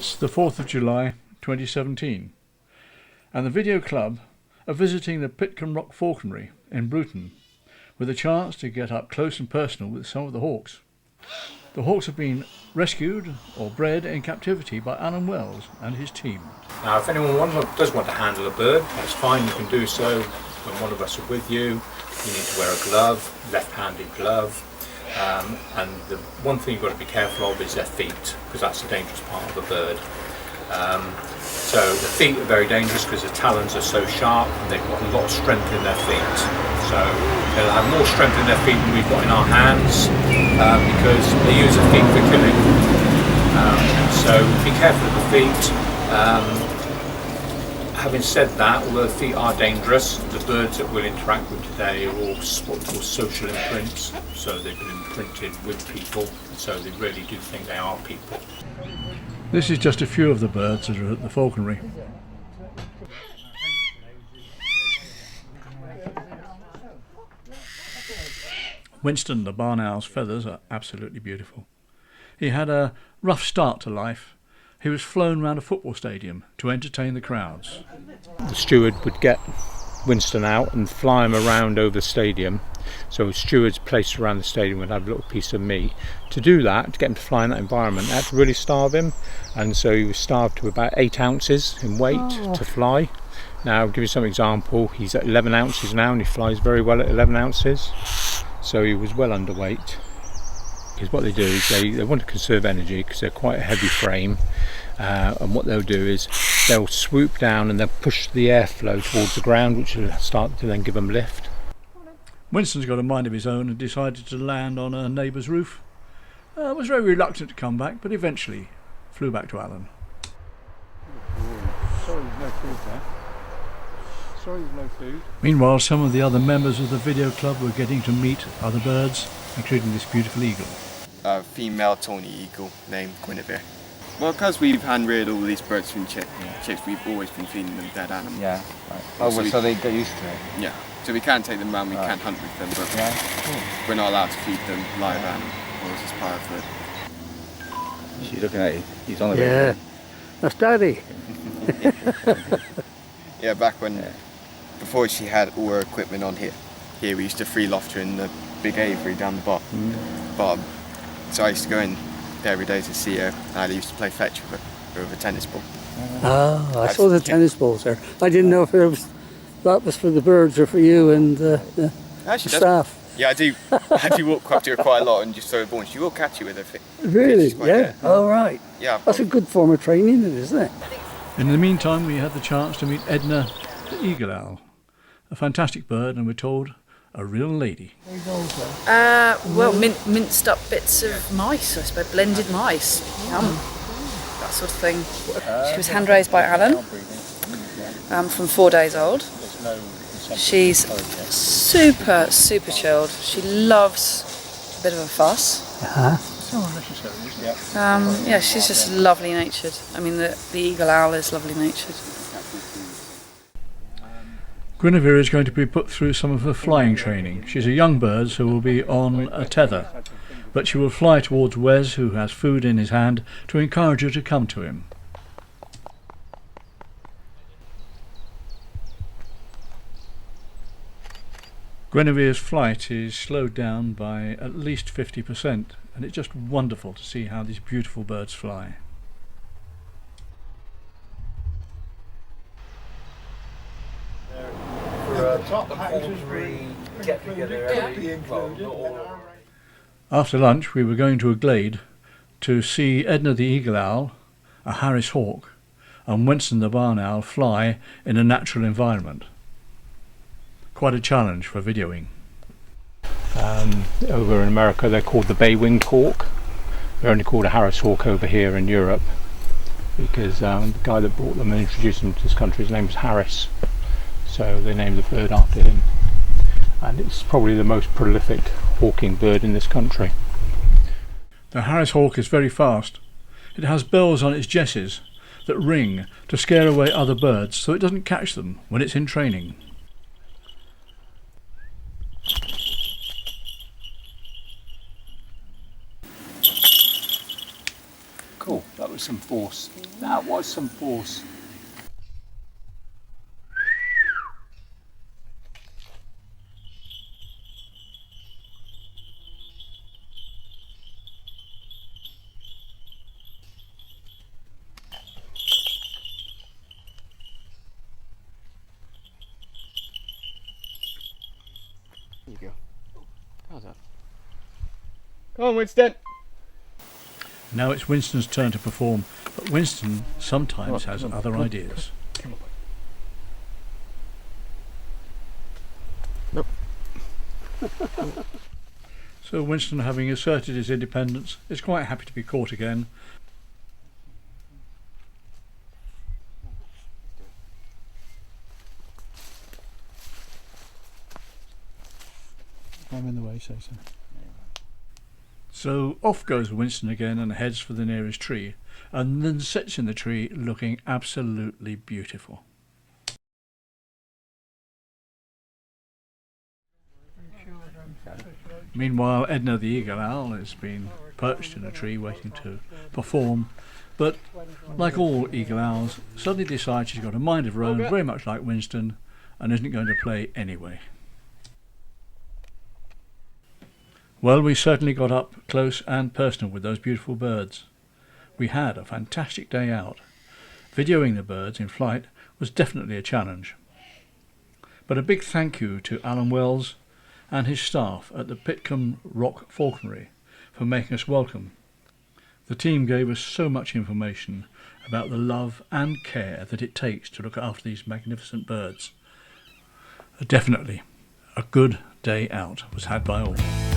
It's the 4th of July 2017 and the Video Club are visiting the Pitcombe Rock Falconry in Bruton with a chance to get up close and personal with some of the hawks. The hawks have been rescued or bred in captivity by Alan Wells and his team. Now if anyone does want to handle a bird, that's fine, you can do so when one of us are with you. You need to wear a glove, left-handed glove, and the one thing you've got to be careful of is their feet, because that's a dangerous part of a bird. So the feet are very dangerous because the talons are so sharp and they've got a lot of strength in their feet. So they'll have more strength in their feet than we've got in our hands because they use their feet for killing. So be careful of the feet. Having said that, although the feet are dangerous, the birds that we'll interact with today are all what we call social imprints. So they've been imprinted with people, so they really do think they are people. This is just a few of the birds that are at the falconry. Winston the barn owl's feathers are absolutely beautiful. He had a rough start to life. He was flown around a football stadium to entertain the crowds. The steward would get Winston out and fly him around over the stadium. So stewards placed around the stadium would have a little piece of meat. To do that, to get him to fly in that environment, they had to really starve him. And so he was starved to about 8 ounces in weight to fly. Now, I'll give you some example. He's at 11 ounces now and he flies very well at 11 ounces. So he was well underweight. Because what they do is they want to conserve energy because they're quite a heavy frame. And what they'll do is they'll swoop down and they'll push the airflow towards the ground, which will start to then give them lift. Winston's got a mind of his own and decided to land on a neighbour's roof. Was very reluctant to come back, but eventually flew back to Alan. Sorry there's no food there. Sorry there's no food. Meanwhile, some of the other members of the video club were getting to meet other birds, including this beautiful eagle. A female tawny eagle named Guinevere. Well, because we've hand-reared all these birds from chicks, we've always been feeding them dead animals. Yeah. Right. Oh, so they get used to it. Yeah. So we can't take them around, we can't hunt with them, but we're not allowed to feed them live animals as part of the... She's looking at you. He's on the Yeah, that's Daddy. Yeah, back when, before she had all her equipment on here we used to free loft her in the big aviary down the bottom. So I used to go in every day to see her, and I used to play fetch with her with a tennis ball. Ah, I saw the tennis balls there. I didn't know if that was for the birds or for you and the staff. Yeah, I do walk up to her quite a lot and just throw a ball and she will catch you with her feet. Really? Yeah. Oh, right. Yeah. That's a good form of training, isn't it? In the meantime, we had the chance to meet Edna the eagle owl, a fantastic bird, and we're told a real lady. Well, minced up bits of mice, I suppose, blended mice. Yum. That sort of thing. She was hand raised by Alan from 4 days old. She's super chilled. She loves a bit of a fuss. Yeah, she's just lovely natured. I mean, the eagle owl is lovely natured. Guinevere is going to be put through some of her flying training. She's a young bird, so will be on a tether, but she will fly towards Wes, who has food in his hand, to encourage her to come to him. Guinevere's flight is slowed down by at least 50%, and it's just wonderful to see how these beautiful birds fly. After lunch we were going to a glade to see Edna the eagle owl, a Harris hawk, and Winston the barn owl fly in a natural environment. Quite a challenge for videoing. Over in America they're called the bay-winged hawk. They're only called a Harris hawk over here in Europe because the guy that brought them and introduced them to this country, his name was Harris. So they named the bird after him. And it's probably the most prolific hawking bird in this country. The Harris hawk is very fast. It has bells on its jesses that ring to scare away other birds so it doesn't catch them when it's in training. Cool, that was was some force. That was some force. There you go. How's that? Come on, Winston! Now it's Winston's turn to perform, but Winston sometimes has other ideas. Nope. So Winston, having asserted his independence, is quite happy to be caught again. If I'm in the way, say so. So off goes Winston again and heads for the nearest tree, and then sits in the tree looking absolutely beautiful. Meanwhile, Edna the eagle owl has been perched in a tree waiting to perform, but like all eagle owls, suddenly decides she's got a mind of her own, very much like Winston, and isn't going to play anyway. Well, we certainly got up close and personal with those beautiful birds. We had a fantastic day out. Videoing the birds in flight was definitely a challenge. But a big thank you to Alan Wells and his staff at the Pitcombe Rock Falconry for making us welcome. The team gave us so much information about the love and care that it takes to look after these magnificent birds. Definitely, a good day out was had by all.